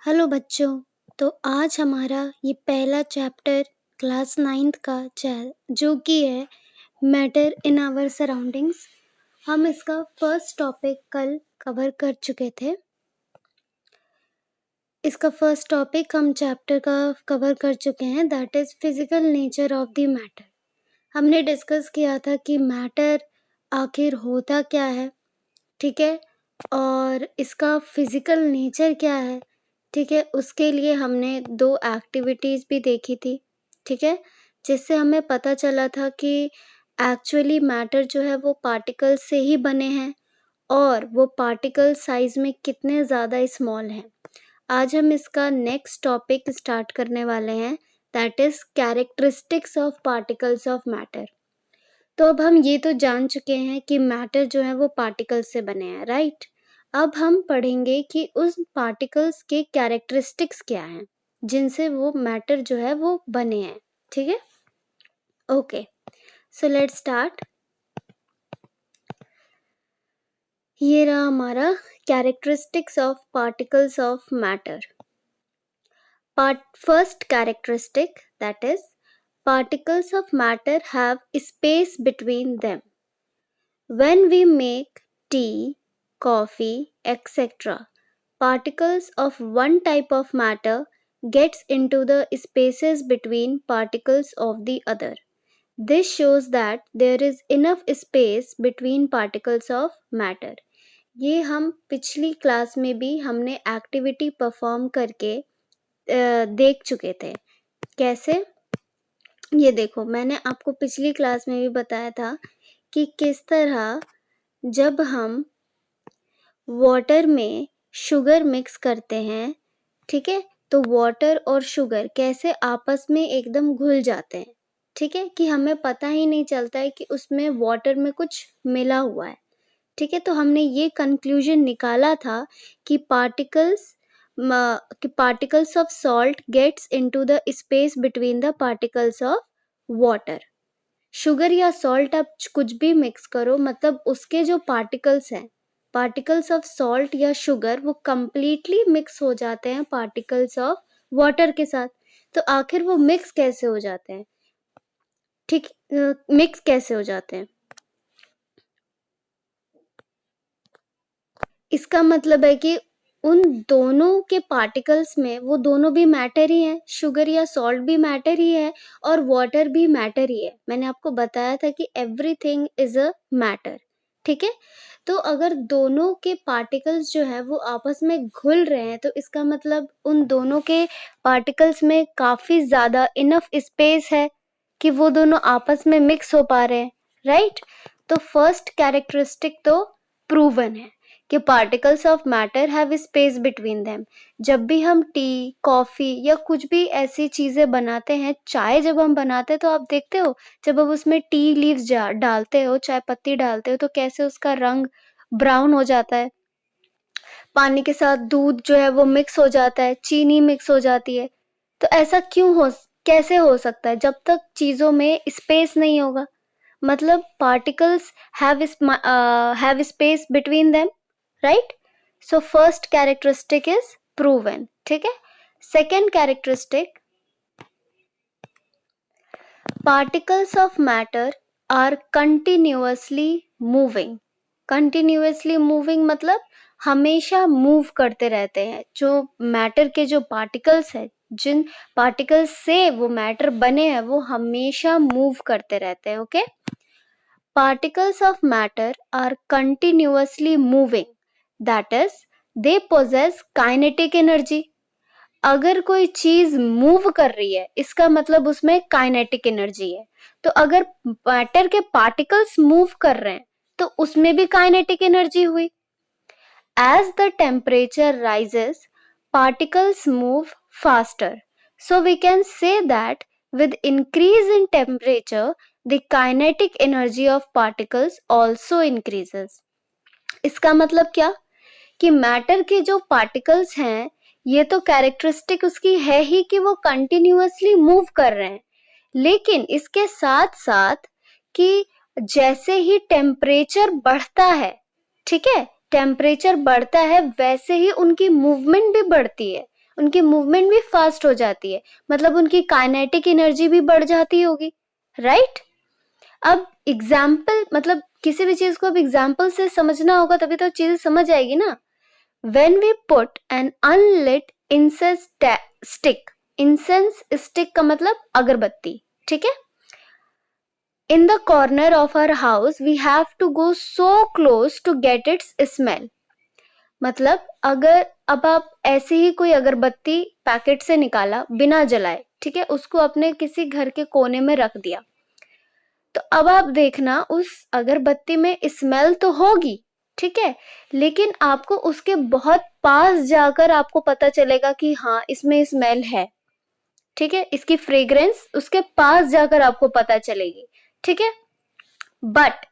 Hello बच्चों। तो आज हमारा ये पहला चैप्टर क्लास 9th का जो कि है मैटर इन आवर सराउंडिंग्स। हम इसका फर्स्ट टॉपिक कल कवर कर चुके थे। इसका फर्स्ट टॉपिक हम चैप्टर का कवर कर चुके हैं, that is physical nature of the matter. हमने डिस्कस किया था कि मैटर आखिर होता क्या है, ठीक है, और इसका फिजिकल नेचर क्या है, ठीक है। उसके लिए हमने 2 एक्टिविटीज़ भी देखी थी, ठीक है, जिससे हमें पता चला था कि एक्चुअली मैटर जो है वो पार्टिकल्स से ही बने हैं और वो पार्टिकल साइज़ में कितने ज़्यादा स्मॉल हैं। आज हम इसका नेक्स्ट टॉपिक स्टार्ट करने वाले हैं, that is characteristics of particles of matter. तो अब हम ये तो जान चुके हैं कि मैटर जो है वो पार्टिकल्स से बने हैं, राइट। अब हम पढ़ेंगे कि उस पार्टिकल्स के कैरेक्टरिस्टिक्स क्या हैं जिनसे वो मैटर जो है वो बने हैं, ठीक है। Okay, so let's start. ये रहा हमारा characteristics of particles of matter. First characteristic, that is, particles of matter have space between them. When we make tea, coffee, etc., particles of one type of matter gets into the spaces between particles of the other. This shows that there is enough space between particles of matter. ये हम पिछली class में भी हमने activity perform करके देख चुके थे। कैसे, ये देखो, मैंने आपको पिछली क्लास में भी बताया था कि किस तरह जब हम वाटर में शुगर मिक्स करते हैं, ठीक है, तो वाटर और शुगर कैसे आपस में एकदम घुल जाते हैं, ठीक है, कि हमें पता ही नहीं चलता है कि उसमें वाटर में कुछ मिला हुआ है, ठीक है। तो हमने ये कंक्लूजन निकाला था कि particles of salt gets into the space between the particles of water. Sugar या सॉल्ट आप कुछ भी मिक्स करो, मतलब उसके जो पार्टिकल्स हैं, पार्टिकल्स ऑफ सॉल्ट या शुगर, वो कंप्लीटली मिक्स हो जाते हैं पार्टिकल्स ऑफ वाटर के साथ। तो आखिर वो मिक्स कैसे हो जाते हैं, ठीक, मिक्स कैसे हो जाते हैं, इसका मतलब है कि उन दोनों के पार्टिकल्स में वो दोनों भी मैटर ही हैं, शुगर या सॉल्ट भी मैटर ही है और वाटर भी मैटर ही है। मैंने आपको बताया था कि एवरीथिंग इज अ मैटर, ठीक है। तो अगर दोनों के पार्टिकल्स जो है वो आपस में घुल रहे हैं, तो इसका मतलब उन दोनों के पार्टिकल्स में काफी ज्यादा इनफ स्पेस है कि वो दोनों आपस में मिक्स हो पा रहे हैं, राइट। तो फर्स्ट कैरेक्टरिस्टिक तो प्रूवन है कि particles of matter have space between them. जब भी हम टी, कॉफी या कुछ भी ऐसी चीजें बनाते हैं, चाय जब हम बनाते हैं तो आप देखते हो जब आप उसमें टी लीव्स डालते हो, चाय पत्ती डालते हो, तो कैसे उसका रंग ब्राउन हो जाता है। पानी के साथ दूध जो है वो मिक्स हो जाता है, चीनी मिक्स हो जाती है। तो ऐसा कैसे हो सकता है? जब तक चीजों में स्पेस नहीं होगा, मतलब particles have space between them, right. So first characteristic is proven, ठीक है। Second characteristic, particles of matter are continuously moving. Continuously moving मतलब हमेशा मूव करते रहते हैं। जो मैटर के जो पार्टिकल्स है, जिन पार्टिकल्स से वो मैटर बने हैं, वो हमेशा मूव करते रहते हैं, okay. Particles of matter are continuously moving, that is, they possess kinetic energy. अगर कोई चीज मूव कर रही है, इसका मतलब उसमें काइनेटिक एनर्जी है। तो अगर मैटर के पार्टिकल्स मूव कर रहे हैं, तो उसमें भी काइनेटिक एनर्जी हुई। As the temperature rises, particles move faster. So we can say that with increase in temperature, the kinetic energy of particles also increases. इसका मतलब क्या कि मैटर के जो पार्टिकल्स हैं, ये तो कैरेक्टरिस्टिक उसकी है ही कि वो कंटिन्यूअसली मूव कर रहे हैं, लेकिन इसके साथ साथ कि जैसे ही टेम्परेचर बढ़ता है, ठीक है, टेम्परेचर बढ़ता है, वैसे ही उनकी मूवमेंट भी बढ़ती है। उनकी मूवमेंट भी फास्ट हो जाती है, मतलब उनकी काइनेटिक एनर्जी भी बढ़ जाती होगी, राइट। अब एग्जाम्पल, मतलब किसी भी चीज को अब एग्जाम्पल से समझना होगा तभी तो चीजें समझ आएगी ना। When we put an unlit incense stick, incense stick का मतलब अगरबत्ती, ठीक है, in the corner of our house, we have to go so close to get its smell. मतलब अगर अब आप ऐसे ही कोई अगरबत्ती पैकेट से निकाला बिना जलाए, ठीक है, उसको अपने किसी घर के कोने में रख दिया, तो अब आप देखना उस अगरबत्ती में स्मेल तो होगी, ठीक है, लेकिन आपको उसके बहुत पास जाकर आपको पता चलेगा कि हाँ इसमें स्मेल है, ठीक है, इसकी फ्रेग्रेंस उसके पास जाकर आपको पता चलेगी, ठीक है। But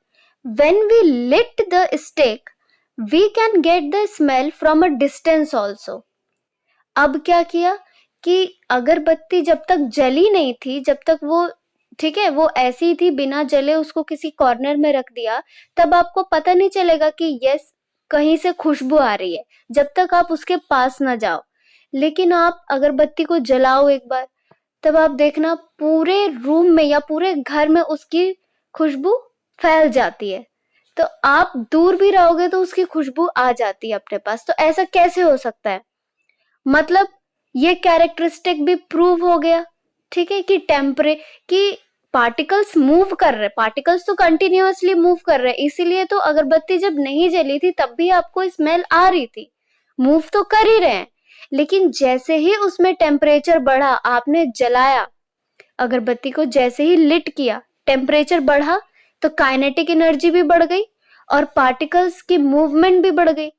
when we lit the stick we can get the smell from a distance also. अब क्या किया कि अगरबत्ती जब तक जली नहीं थी, जब तक वो, ठीक है, वो ऐसी थी बिना जले, उसको किसी कॉर्नर में रख दिया, तब आपको पता नहीं चलेगा कि यस कहीं से खुशबू आ रही है, जब तक आप उसके पास ना जाओ। लेकिन आप अगरबत्ती को जलाओ एक बार, तब आप देखना पूरे रूम में या पूरे घर में उसकी खुशबू फैल जाती है, तो आप दूर भी रहोगे तो उसकी खुशबू आ जाती है अपने पास। तो ऐसा कैसे हो सकता है, मतलब ये कैरेक्टरिस्टिक भी प्रूव हो गया, ठीक है, कि पार्टिकल्स मूव कर रहे, पार्टिकल्स तो कंटिन्यूअसली मूव कर रहे, इसीलिए तो अगरबत्ती जब नहीं जली थी तब भी आपको स्मेल आ रही थी, मूव तो कर ही रहे हैं। लेकिन जैसे ही उसमें टेम्परेचर बढ़ा, आपने जलाया अगरबत्ती को, जैसे ही लिट किया, टेम्परेचर बढ़ा तो काइनेटिक एनर्जी भी बढ़ गई और पार्टिकल्स की मूवमेंट भी बढ़ गई।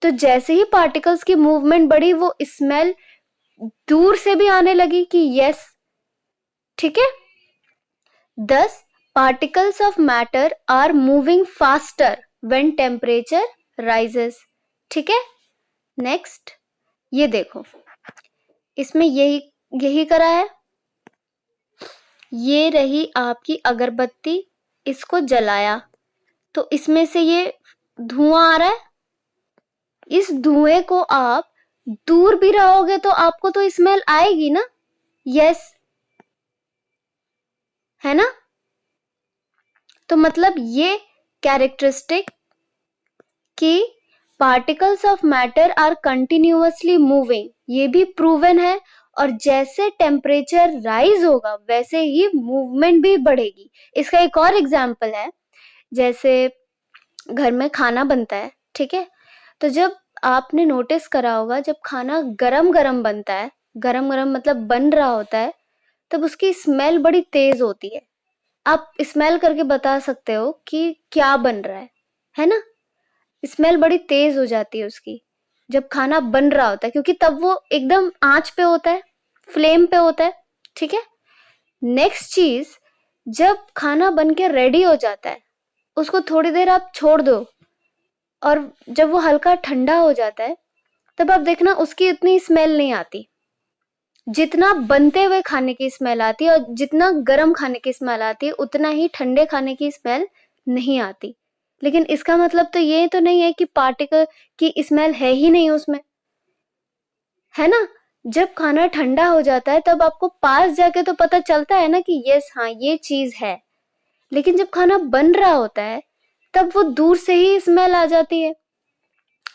तो जैसे ही पार्टिकल्स की मूवमेंट बढ़ी, वो स्मेल दूर से भी आने लगी कि यस, ठीक है। Thus particles of matter are moving faster when temperature rises, ठीक है। नेक्स्ट ये देखो, इसमें यही यही करा है, ये रही आपकी अगरबत्ती, इसको जलाया तो इसमें से ये धुआं आ रहा है, इस धुएं को आप दूर भी रहोगे तो आपको तो स्मेल आएगी ना, यस, है ना। तो मतलब ये कैरेक्टरिस्टिक कि particles of matter are continuously moving, ये भी प्रूवन है, और जैसे टेम्परेचर राइज होगा वैसे ही मूवमेंट भी बढ़ेगी। इसका एक और एग्जांपल है, जैसे घर में खाना बनता है, ठीक है, तो जब आपने नोटिस करा होगा जब खाना गरम गरम बनता है, गरम गरम मतलब बन रहा होता है, तब उसकी स्मेल बड़ी तेज होती है। आप स्मेल करके बता सकते हो कि क्या बन रहा है ना। स्मेल बड़ी तेज हो जाती है उसकी जब खाना बन रहा होता है, क्योंकि तब वो एकदम आंच पे होता है, फ्लेम पे होता है, ठीक है। नेक्स्ट चीज, जब खाना बन के रेडी हो जाता है, उसको थोड़ी देर आप छोड़ दो और जब वो हल्का ठंडा हो जाता है, तब आप देखना उसकी इतनी स्मेल नहीं आती जितना बनते हुए खाने की स्मेल आती है, और जितना गर्म खाने की स्मेल आती है उतना ही ठंडे खाने की स्मेल नहीं आती। लेकिन इसका मतलब तो ये तो नहीं है कि पार्टिकल की स्मेल है ही नहीं उसमें, है ना। जब खाना ठंडा हो जाता है तब आपको पास जाके तो पता चलता है ना कि यस हाँ ये चीज है, लेकिन जब खाना बन रहा होता है तब वो दूर से ही स्मेल आ जाती है।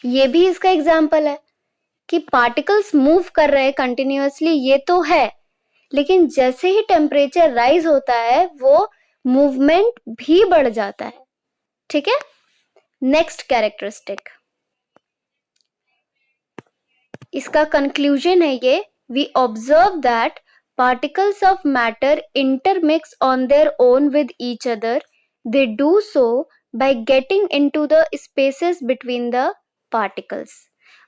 ये भी इसका एग्जाम्पल है कि पार्टिकल्स मूव कर रहे हैं कंटिन्यूअसली, ये तो है, लेकिन जैसे ही टेम्परेचर राइज होता है वो मूवमेंट भी बढ़ जाता है, ठीक है। नेक्स्ट कैरेक्टरिस्टिक, इसका कंक्लूजन है ये, we observe that particles of matter intermix on their own with each other. They do so by getting into the spaces between the particles.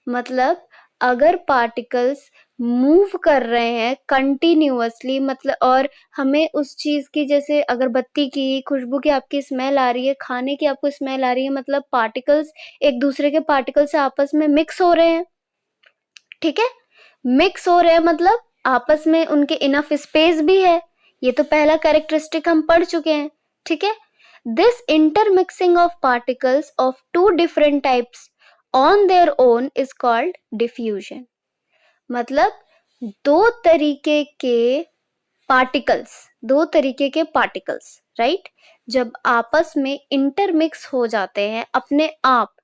मतलब अगर पार्टिकल्स मूव कर रहे हैं कंटिन्यूअसली, मतलब और हमें उस चीज की, जैसे अगरबत्ती की खुशबू की आपकी स्मेल आ रही है, खाने की आपको स्मेल आ रही है, मतलब पार्टिकल्स एक दूसरे के पार्टिकल से आपस में मिक्स हो रहे हैं, ठीक है। मिक्स हो रहे हैं मतलब आपस में उनके इनफ स्पेस भी है, ये तो पहला कैरेक्टरिस्टिक हम पढ़ चुके हैं, ठीक है। This intermixing of particles of two different types on their own is called diffusion. मतलब दो तरीके के पार्टिकल्स, राइट, जब आपस में इंटरमिक्स हो जाते हैं अपने आप,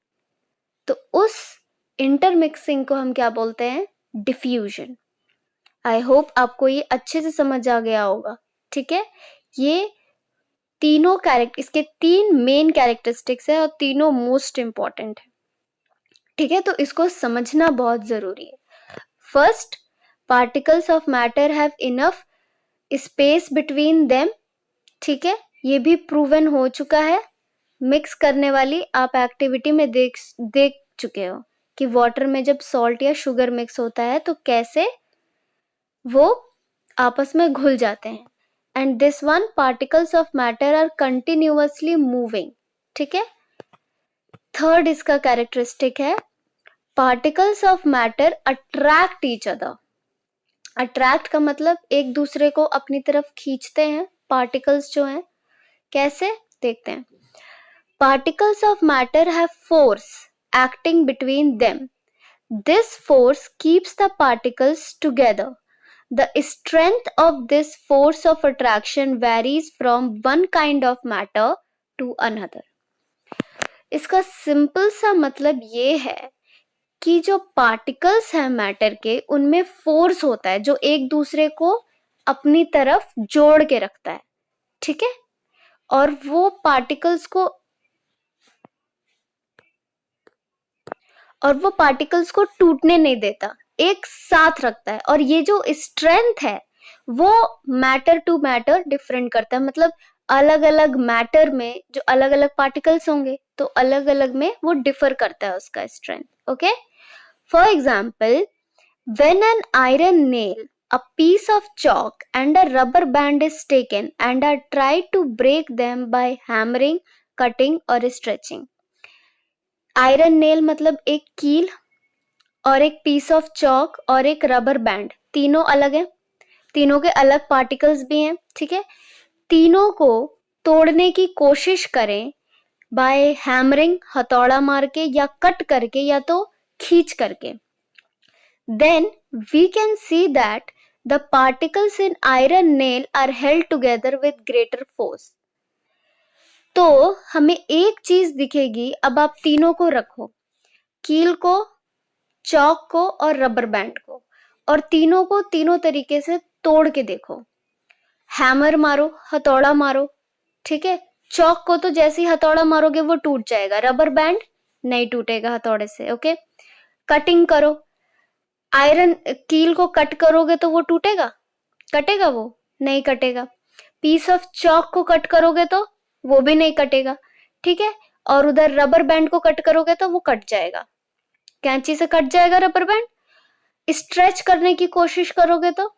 तो उस इंटरमिक्सिंग को हम क्या बोलते हैं? डिफ्यूजन। आई होप आपको ये अच्छे से समझ आ गया होगा। ठीक है, ये तीनों इसके 3 मेन कैरेक्टरिस्टिक्स है और तीनों मोस्ट इंपॉर्टेंट है। ठीक है, तो इसको समझना बहुत जरूरी है। First, particles of matter have enough space between them. ठीक है, ये भी प्रूवन हो चुका है। मिक्स करने वाली आप एक्टिविटी में देख चुके हो कि वाटर में जब सॉल्ट या शुगर मिक्स होता है तो कैसे वो आपस में घुल जाते हैं। And this one, particles of matter are continuously moving. ठीक है, थर्ड इसका कैरेक्टरिस्टिक है, particles of matter attract each other. Attract का मतलब एक दूसरे को अपनी तरफ खींचते हैं पार्टिकल्स जो हैं। कैसे, देखते हैं। Particles of matter have force acting between them. This force keeps the particles together. The strength of this force of attraction varies from one kind of matter to another. इसका सिंपल सा मतलब ये है कि जो पार्टिकल्स हैं matter के, उनमें फोर्स होता है जो एक दूसरे को अपनी तरफ जोड़ के रखता है। ठीक है, और वो पार्टिकल्स को टूटने नहीं देता, एक साथ रखता है। और ये जो स्ट्रेंथ है वो मैटर टू मैटर डिफरेंट करता है। मतलब अलग अलग मैटर में जो अलग अलग पार्टिकल्स होंगे तो अलग अलग में वो डिफर करता है उसका strength. Okay, for example, when an iron nail, a piece of chalk and a rubber band is taken and are tried to break them by hammering, cutting or stretching. Iron nail मतलब एक कील और एक piece of chalk और एक rubber band, तीनों अलग हैं, तीनों के अलग पार्टिकल्स भी हैं। ठीक है, तीनों को तोड़ने की कोशिश करें बाय हैमरिंग, हथौड़ा मार के, या कट करके, या तो खींच करके, then we can see that the particles in iron nail are held together with greater force. तो हमें एक चीज दिखेगी। अब आप तीनों को रखो, कील को, चौक को और रबर बैंड को, और तीनों को तीनों तरीके से तोड़ के देखो। हैमर मारो, हथौड़ा मारो। ठीक है, चौक को तो जैसे ही हथौड़ा मारोगे वो टूट जाएगा, रबर बैंड नहीं टूटेगा हथौड़े से। ओके, कटिंग करो, आयरन कील को कट करोगे तो वो टूटेगा, कटेगा? वो नहीं कटेगा। पीस ऑफ चॉक को कट करोगे तो वो भी नहीं कटेगा। ठीक है, और उधर रबर बैंड को कट करोगे तो वो कट जाएगा, कैंची से कट जाएगा रबर बैंड। स्ट्रेच करने की कोशिश करोगे तो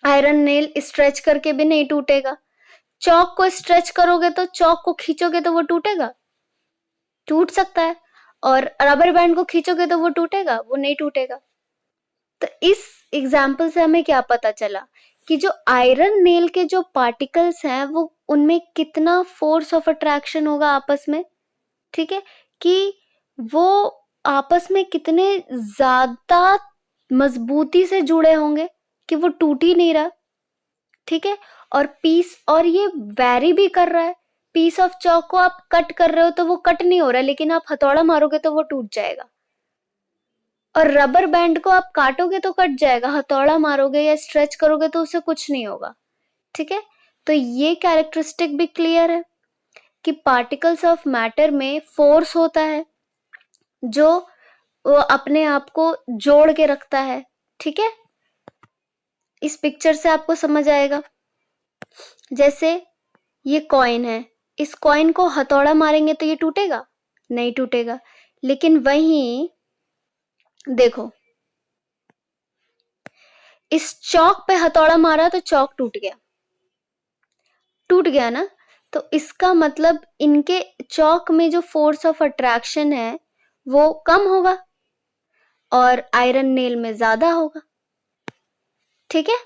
आयरन नेल स्ट्रेच करके भी नहीं टूटेगा। चॉक को स्ट्रेच करोगे तो, चॉक को खींचोगे तो वो टूटेगा, टूट सकता है। और रबर बैंड को खींचोगे तो वो टूटेगा, वो नहीं टूटेगा। तो इस एग्जाम्पल से हमें क्या पता चला कि जो आयरन नेल के जो पार्टिकल्स हैं वो उनमें कितना फोर्स ऑफ अट्रैक्शन होगा आपस में। ठीक है, कि वो आपस में कितने ज्यादा मजबूती से जुड़े होंगे कि वो टूट ही नहीं रहा। ठीक है, और ये वैरी भी कर रहा है। पीस ऑफ चौक को आप कट कर रहे हो तो वो कट नहीं हो रहा, लेकिन आप हथौड़ा मारोगे तो वो टूट जाएगा। और रबर बैंड को आप काटोगे तो कट जाएगा, हथौड़ा मारोगे या स्ट्रेच करोगे तो उसे कुछ नहीं होगा। ठीक है, तो ये कैरेक्टरिस्टिक भी क्लियर है कि पार्टिकल्स ऑफ मैटर में फोर्स होता है जो वो अपने आप को जोड़ के रखता है। ठीक है, इस पिक्चर से आपको समझ आएगा। जैसे ये कॉइन है, इस कॉइन को हथौड़ा मारेंगे तो ये टूटेगा? नहीं टूटेगा। लेकिन वहीं देखो, इस चौक पे हथौड़ा मारा तो चौक टूट गया ना। तो इसका मतलब इनके चौक में जो फोर्स ऑफ अट्रैक्शन है वो कम होगा और आयरन नेल में ज्यादा होगा। ठीक है,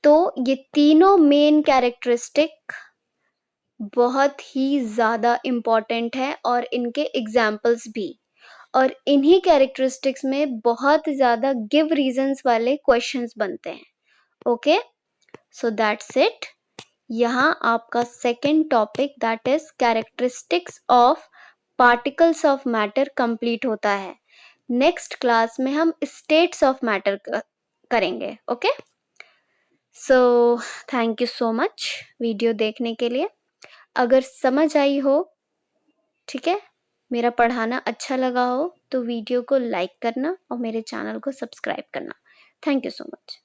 तो ये तीनों मेन कैरेक्टरिस्टिक बहुत ही ज्यादा इंपॉर्टेंट है और इनके एग्जाम्पल्स भी। और इन्हीं कैरेक्टरिस्टिक्स में बहुत ज़्यादा गिव रीजंस वाले क्वेश्चंस बनते हैं। Okay, so that's it. यहाँ आपका second topic that is characteristics of particles of matter complete होता है। नेक्स्ट क्लास में हम स्टेट्स ऑफ मैटर करेंगे। Okay, so thank you so much video देखने के लिए। अगर समझ आई हो, ठीक है, मेरा पढ़ाना अच्छा लगा हो तो वीडियो को लाइक करना और मेरे चैनल को सब्सक्राइब करना। Thank you so much.